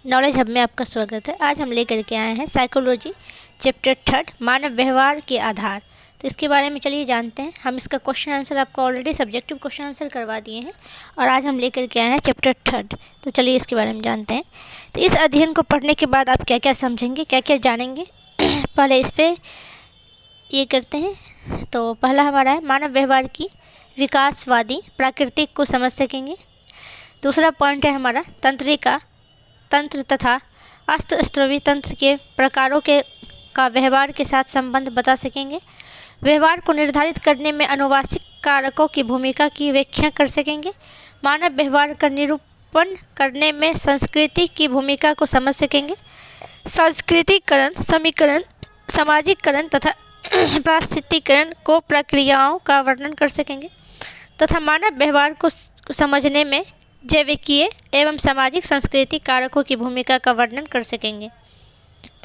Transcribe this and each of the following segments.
Knowledge hub में आपका स्वागत है। आज हम लेकर के आए हैं साइकोलॉजी चैप्टर 3 मानव व्यवहार के आधार। तो इसके बारे में चलिए जानते हैं। हम इसका क्वेश्चन आंसर आपको ऑलरेडी सब्जेक्टिव क्वेश्चन आंसर करवा दिए हैं और आज हम लेकर के आए हैं चैप्टर 3। तो चलिए इसके बारे में जानते हैं। तो इस अध्ययन को पढ़ने के बाद आप क्या क्या समझेंगे, क्या क्या जानेंगे, पहले इस पर ये करते हैं। तो पहला हमारा है मानव व्यवहार की विकासवादी प्राकृतिक को समझ सकेंगे। दूसरा पॉइंट है हमारा तंत्र तथा अस्तस्त्रवी तंत्र के प्रकारों का व्यवहार के साथ संबंध बता सकेंगे। व्यवहार को निर्धारित करने में आनुवंशिक कारकों की भूमिका की व्याख्या कर सकेंगे। मानव व्यवहार का निरूपण करने में संस्कृति की भूमिका को समझ सकेंगे। सांस्कृतिकरण, समीकरण, सामाजिकरण तथा पारिस्थितिकीकरण को प्रक्रियाओं का वर्णन कर सकेंगे तथा मानव व्यवहार को समझने में जैविकीय एवं सामाजिक सांस्कृतिक कारकों की भूमिका का वर्णन कर सकेंगे।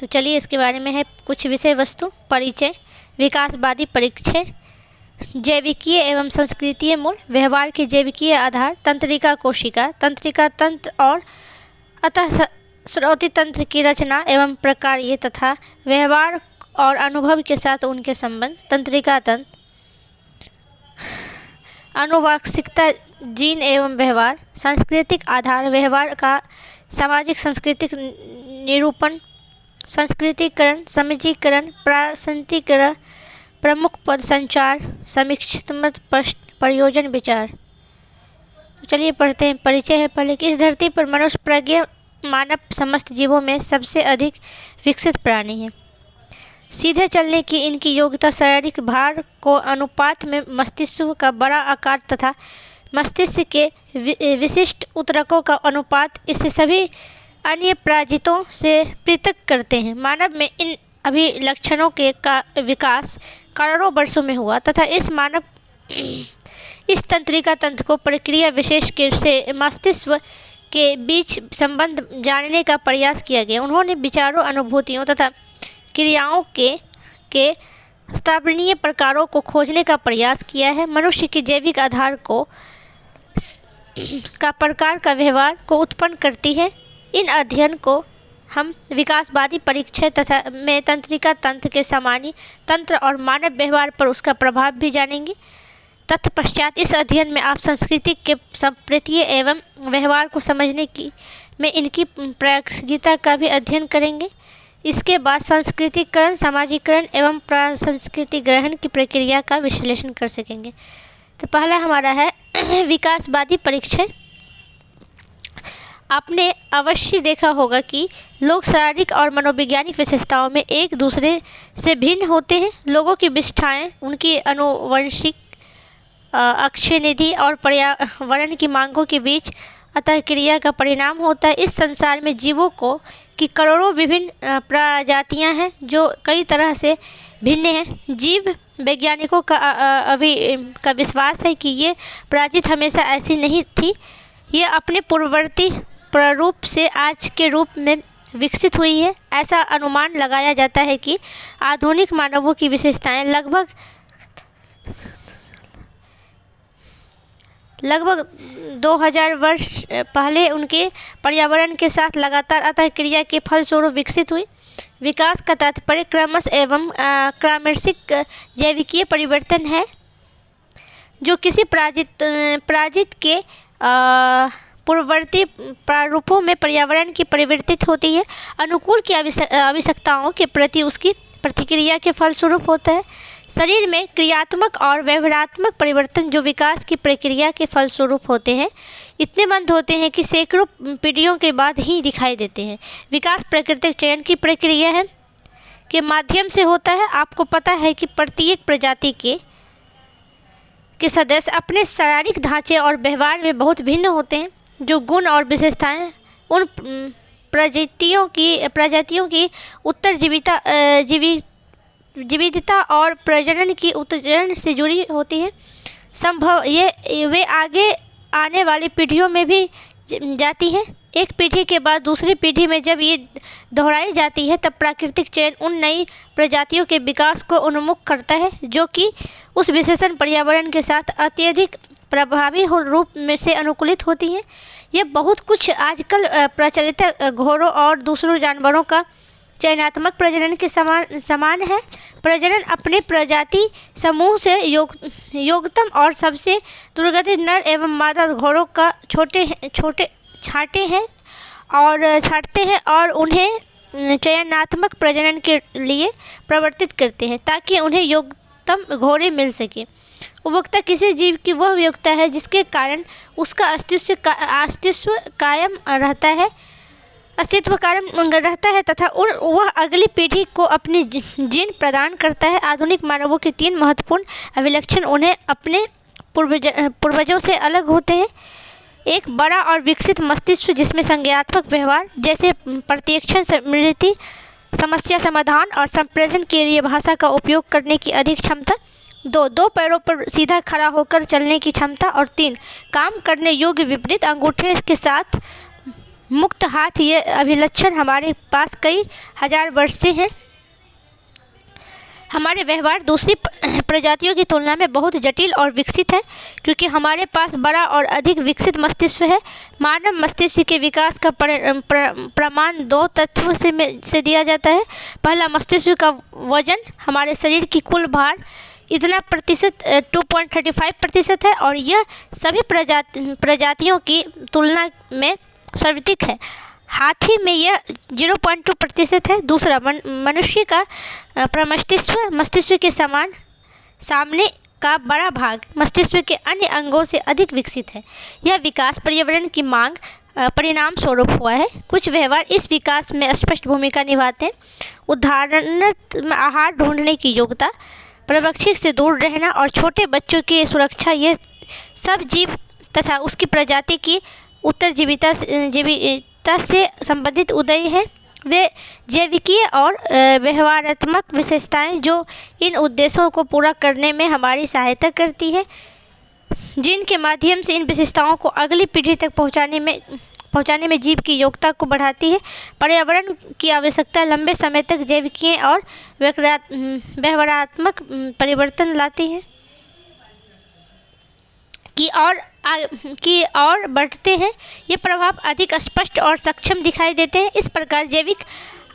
तो चलिए इसके बारे में है कुछ विषय वस्तु। परिचय, विकासवादी परिचय, जैविकीय एवं सांस्कृतिक मूल, व्यवहार के जैविकीय आधार, तंत्रिका कोशिका, तंत्रिका तंत्र और अतः स्रोती तंत्र की रचना एवं प्रकार्य तथा व्यवहार और अनुभव के साथ उनके संबंध, तंत्रिका तंत्र, आनुवंशिकता, जीन एवं व्यवहार, सांस्कृतिक आधार, व्यवहार का सामाजिक सांस्कृतिक निरूपण, सांस्कृतिकरण, सामाजिकरण, प्रासंगिकरण, प्रमुख पद, संचार, समीक्षात्मक प्रयोजन, विचार। तो चलिए पढ़ते हैं। परिचय है पहले कि इस धरती पर मनुष्य प्रज्ञ मानव समस्त जीवों में सबसे अधिक विकसित प्राणी है। सीधे चलने की इनकी योग्यता शारीरिक भार को अनुपात में मस्तिष्क का बड़ा आकार तथा मस्तिष्क के विशिष्ट ऊतकों का अनुपात इसे सभी अन्य प्राजितों से पृथक करते हैं। मानव में इन अभिलक्षणों का विकास करोड़ों वर्षों में हुआ तथा इस तंत्रिका तंत्र को प्रक्रिया विशेष से मस्तिष्क के बीच संबंध जानने का प्रयास किया गया। उन्होंने विचारों, अनुभूतियों तथा क्रियाओं के स्थापनीय प्रकारों को खोजने का प्रयास किया है। मनुष्य के जैविक आधार का प्रकार का व्यवहार को उत्पन्न करती है। इन अध्ययन को हम विकासवादी परिचय तथा में तंत्रिका तंत्र के सामान्य तंत्र और मानव व्यवहार पर उसका प्रभाव भी जानेंगे। तत्पश्चात इस अध्ययन में आप संस्कृति के संप्रेतीय एवं व्यवहार को समझने में इनकी प्रासंगिकता का भी अध्ययन करेंगे। इसके बाद सांस्कृतिकरण, सामाजिकरण एवं प्रासंस्कृतिक ग्रहण की प्रक्रिया का विश्लेषण कर सकेंगे। तो पहला हमारा है विकासवादी परिचय। आपने अवश्य देखा होगा कि लोग शारीरिक और मनोवैज्ञानिक विशेषताओं में एक दूसरे से भिन्न होते हैं। लोगों की विशेषताएं उनकी आनुवंशिक अक्षय निधि और पर्यावरण की मांगों के बीच अंतःक्रिया का परिणाम होता है। इस संसार में जीवों की करोड़ों विभिन्न प्रजातियां हैं जो कई तरह से भिन्न हैं। जीव वैज्ञानिकों का विश्वास है कि ये प्रजाति हमेशा ऐसी नहीं थी। ये अपने पूर्ववर्ती प्रारूप से आज के रूप में विकसित हुई है। ऐसा अनुमान लगाया जाता है कि आधुनिक मानवों की विशेषताएं लगभग 2000 वर्ष पहले उनके पर्यावरण के साथ लगातार अंतःक्रिया के फलस्वरूप विकसित हुई। विकास का तात्पर्य क्रमश एवं क्रमशिक जैविकीय परिवर्तन है जो किसी प्राजित के पूर्ववर्ती प्रारूपों में पर्यावरण की परिवर्तित होती है। अनुकूल की आवश्यकताओं के प्रति उसकी प्रतिक्रिया के फलस्वरूप होता है। शरीर में क्रियात्मक और व्यवहारात्मक परिवर्तन जो विकास की प्रक्रिया के फलस्वरूप होते हैं इतने मंद होते हैं कि सैकड़ों पीढ़ियों के बाद ही दिखाई देते हैं। विकास प्राकृतिक चयन की प्रक्रिया है के माध्यम से होता है। आपको पता है कि प्रत्येक प्रजाति के सदस्य अपने शारीरिक ढांचे और व्यवहार में बहुत भिन्न होते हैं। जो गुण और विशेषताएं उन प्रजातियों की जीवितता और प्रजनन की उत्तरन से जुड़ी होती है। संभव ये वे आगे आने वाली पीढ़ियों में भी जाती हैं। एक पीढ़ी के बाद दूसरी पीढ़ी में जब ये दोहराई जाती है तब प्राकृतिक चयन उन नई प्रजातियों के विकास को उन्मुख करता है जो कि उस विशेषण पर्यावरण के साथ अत्यधिक प्रभावी रूप में से अनुकूलित होती हैं। यह बहुत कुछ आजकल प्रचलित घोड़ों और दूसरों जानवरों का चयनात्मक प्रजनन के समान है। प्रजनन अपने प्रजाति समूह से योग्यतम और सबसे दुर्गति नर एवं मादा घोड़ों का छांटते हैं और उन्हें चयनात्मक प्रजनन के लिए प्रवर्तित करते हैं ताकि उन्हें योग्यतम घोड़े मिल सके। उपभोक्ता किसी जीव की वह योग्यता है जिसके कारण उसका अस्तित्व कायम रहता है तथा वह अगली पीढ़ी को अपने जीन प्रदान करता है। आधुनिक मानवों के 3 महत्वपूर्ण अभिलक्षण उन्हें अपने पूर्वजों से अलग होते हैं। एक बड़ा और विकसित मस्तिष्क जिसमें संज्ञानात्मक व्यवहार जैसे प्रत्यक्षण, स्मृति, समस्या समाधान और संप्रेषण के लिए भाषा का उपयोग करने की अधिक क्षमता। 2 पैरों पर सीधा खड़ा होकर चलने की क्षमता। और 3 काम करने योग्य विपरीत अंगूठे के साथ मुक्त हाथ। ये अभिलक्षण हमारे पास कई हजार वर्ष से हैं। हमारे व्यवहार दूसरी प्रजातियों की तुलना में बहुत जटिल और विकसित है क्योंकि हमारे पास बड़ा और अधिक विकसित मस्तिष्क है। मानव मस्तिष्क के विकास का प्रमाण 2 तथ्यों से दिया जाता है। पहला, मस्तिष्क का वजन हमारे शरीर की कुल भार इतना प्रतिशत 2.35% है और यह सभी प्रजातियों की तुलना में सर्वाधिक है। हाथी में यह 0.2% है। दूसरा, मनुष्य का मस्तिष्क के सामने का बड़ा भाग मस्तिष्क के अन्य अंगों से अधिक विकसित है। यह विकास पर्यावरण की मांग परिणाम स्वरूप हुआ है। कुछ व्यवहार इस विकास में स्पष्ट भूमिका निभाते हैं। उदाहरण, आहार ढूंढने की योग्यता, परभक्षी से दूर रहना और छोटे बच्चों की सुरक्षा। ये सब जीव तथा उसकी प्रजाति की उत्तरजीविता से संबंधित उदय है। वे जैविकीय और व्यवहारात्मक विशेषताएं जो इन उद्देश्यों को पूरा करने में हमारी सहायता करती है, जिनके माध्यम से इन विशेषताओं को अगली पीढ़ी तक पहुंचाने में जीव की योग्यता को बढ़ाती है। पर्यावरण की आवश्यकता लंबे समय तक जैविकीय और व्यवहारात्मक परिवर्तन लाती है की और बढ़ते हैं। ये प्रभाव अधिक स्पष्ट और सक्षम दिखाई देते हैं। इस प्रकार जैविक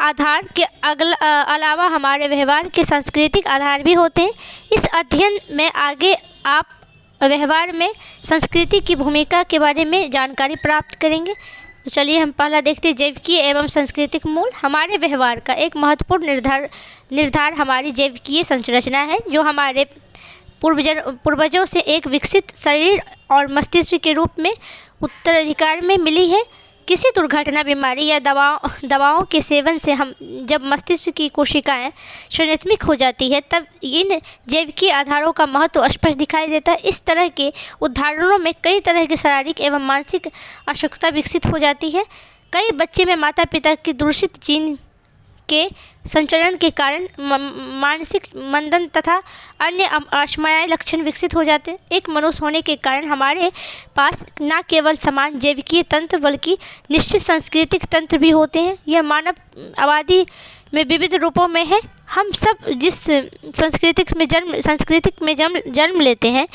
आधार के अलावा हमारे व्यवहार के सांस्कृतिक आधार भी होते हैं। इस अध्ययन में आगे आप व्यवहार में संस्कृति की भूमिका के बारे में जानकारी प्राप्त करेंगे। तो चलिए हम पहला देखते हैं, जैविकीय एवं सांस्कृतिक मूल। हमारे व्यवहार का एक महत्वपूर्ण निर्धार हमारी जैविकीय संरचना है जो हमारे पूर्वजों से एक विकसित शरीर और मस्तिष्क के रूप में उत्तराधिकार में मिली है। किसी दुर्घटना, बीमारी या दवाओं के सेवन से जब मस्तिष्क की कोशिकाएं क्षतिग्रस्त हो जाती है तब इन जैविकीय आधारों का महत्व स्पष्ट दिखाई देता है। इस तरह के उदाहरणों में कई तरह की शारीरिक एवं मानसिक अशक्तता विकसित हो जाती है। कई बच्चे में माता पिता की दूषित जीन के संचरण के कारण मानसिक मंदन तथा अन्य असामान्य लक्षण विकसित हो जाते हैं। एक मनुष्य होने के कारण हमारे पास न केवल समान जैविकीय तंत्र बल्कि निश्चित सांस्कृतिक तंत्र भी होते हैं। यह मानव आबादी में विविध रूपों में है। हम सब जिस संस्कृति में जन्म लेते हैं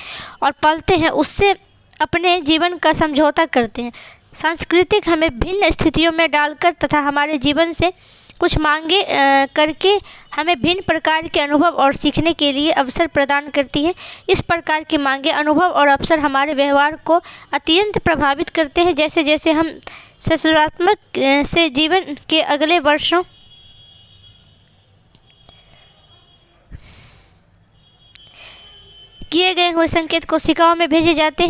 और पलते हैं उससे अपने जीवन का समझौता करते हैं। सांस्कृतिक हमें भिन्न स्थितियों में डालकर तथा हमारे जीवन से कुछ मांगे करके हमें भिन्न प्रकार के अनुभव और सीखने के लिए अवसर प्रदान करती है। इस प्रकार की मांगे, अनुभव और अवसर हमारे व्यवहार को अत्यंत प्रभावित करते हैं। जैसे जैसे हम सकारात्मक से जीवन के अगले वर्षों किए गए हुए संकेत कोशिकाओं में भेजे जाते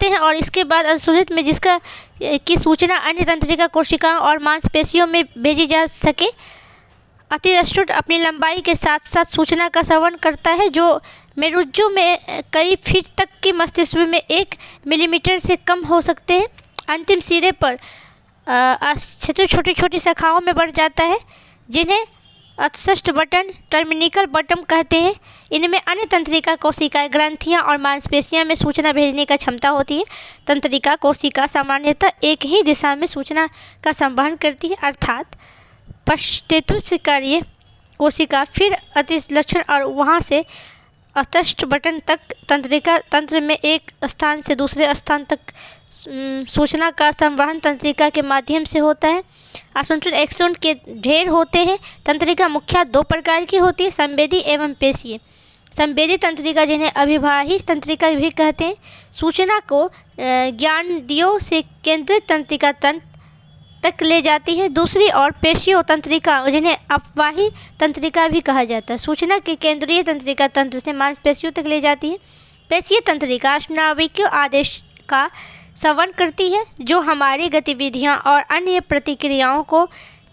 हैं और इसके बाद अनुसूचित में जिसका की सूचना अन्य तंत्रिका कोशिकाओं और मांसपेशियों में भेजी जा सके। अतिदृष्ट अपनी लंबाई के साथ साथ सूचना का श्रवण करता है जो मेरुज्जु में कई फीट तक के मस्तिष्क में 1 मिलीमीटर से कम हो सकते हैं। अंतिम सिरे पर छोटी छोटी शाखाओं में बढ़ जाता है जिन्हें अतस्थ बटन टर्मिनिकल बटन कहते हैं। इनमें अन्य तंत्रिका कोशिकाएं, ग्रंथियां और मांसपेशियां में सूचना भेजने का क्षमता होती है। तंत्रिका कोशिका सामान्यतः एक ही दिशा में सूचना का संवहन करती है, अर्थात पश्चेतु कार्य कोशिका फिर अतिलक्षण और वहां से अतस्ट बटन तक तंत्रिका तंत्र में एक स्थान से दूसरे स्थान तक सूचना का संवहन तंत्रिका के माध्यम से होता है। आसंचन एक्सोन के ढेर होते हैं। तंत्रिका मुख्य दो प्रकार की होती है, संवेदी एवं पेशीय। संवेदी तंत्रिका, जिन्हें अभिवाही तंत्रिका भी कहते हैं, सूचना को ज्ञानेंद्रियों से केंद्रित तंत्रिका तंत्र तक ले जाती है। दूसरी ओर पेशीय तंत्रिका, जिन्हें अपवाही तंत्रिका भी कहा जाता है, सूचना के केंद्रीय तंत्रिका तंत्र से मांसपेशियों तक ले जाती है। पेशीय तंत्रिका स्नाविकीय आदेश का श्रवण करती है, जो हमारी गतिविधियां और अन्य प्रतिक्रियाओं को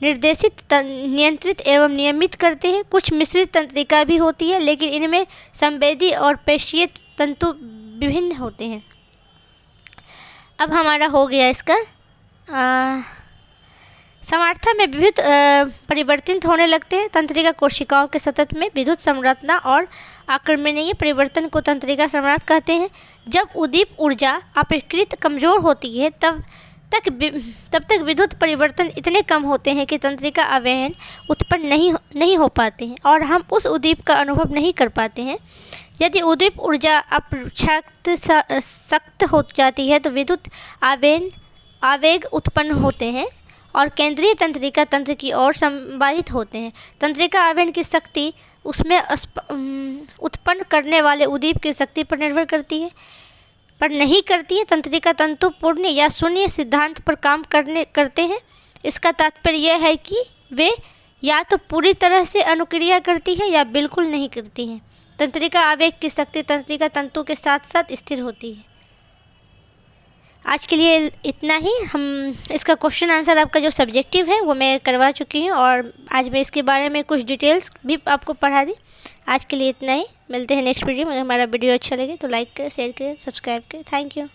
निर्देशित, नियंत्रित एवं नियमित करते हैं। कुछ मिश्रित तंत्रिका भी होती है, लेकिन इनमें संवेदी और पेशीय तंतु विभिन्न होते हैं। अब हमारा हो गया इसका सामर्थ्य में विद्युत परिवर्तित होने लगते हैं। तंत्रिका कोशिकाओं के सतत में विद्युत संरचना और आक्रमणीय परिवर्तन को तंत्रिका सामर्थ्य कहते हैं। जब उद्दीप ऊर्जा अपेक्षाकृत कमजोर होती है तब तक विद्युत परिवर्तन इतने कम होते हैं कि तंत्रिका आवेन उत्पन्न नहीं हो पाते हैं और हम उस उद्दीप का अनुभव नहीं कर पाते हैं। यदि उद्दीप ऊर्जा अपेक्षाकृत सख्त हो जाती है तो विद्युत आवेग उत्पन्न होते हैं और केंद्रीय तंत्रिका तंत्र की ओर संवाहित होते हैं। तंत्रिका आवेग की शक्ति उसमें उत्पन्न करने वाले उद्दीप की शक्ति पर निर्भर करती है, पर नहीं करती है। तंत्रिका तंतु पूर्ण या शून्य सिद्धांत पर काम करते हैं। इसका तात्पर्य यह है कि वे या तो पूरी तरह से अनुक्रिया करती है या बिल्कुल नहीं करती हैं। तंत्रिका आवेग की शक्ति तंत्रिका तंतु के साथ साथ स्थिर होती है। आज के लिए इतना ही। हम इसका क्वेश्चन आंसर आपका जो सब्जेक्टिव है वो मैं करवा चुकी हूँ और आज मैं इसके बारे में कुछ डिटेल्स भी आपको पढ़ा दी। आज के लिए इतना ही। मिलते हैं नेक्स्ट वीडियो में। अगर हमारा वीडियो अच्छा लगे तो लाइक करें, शेयर करें, सब्सक्राइब करें। Thank you.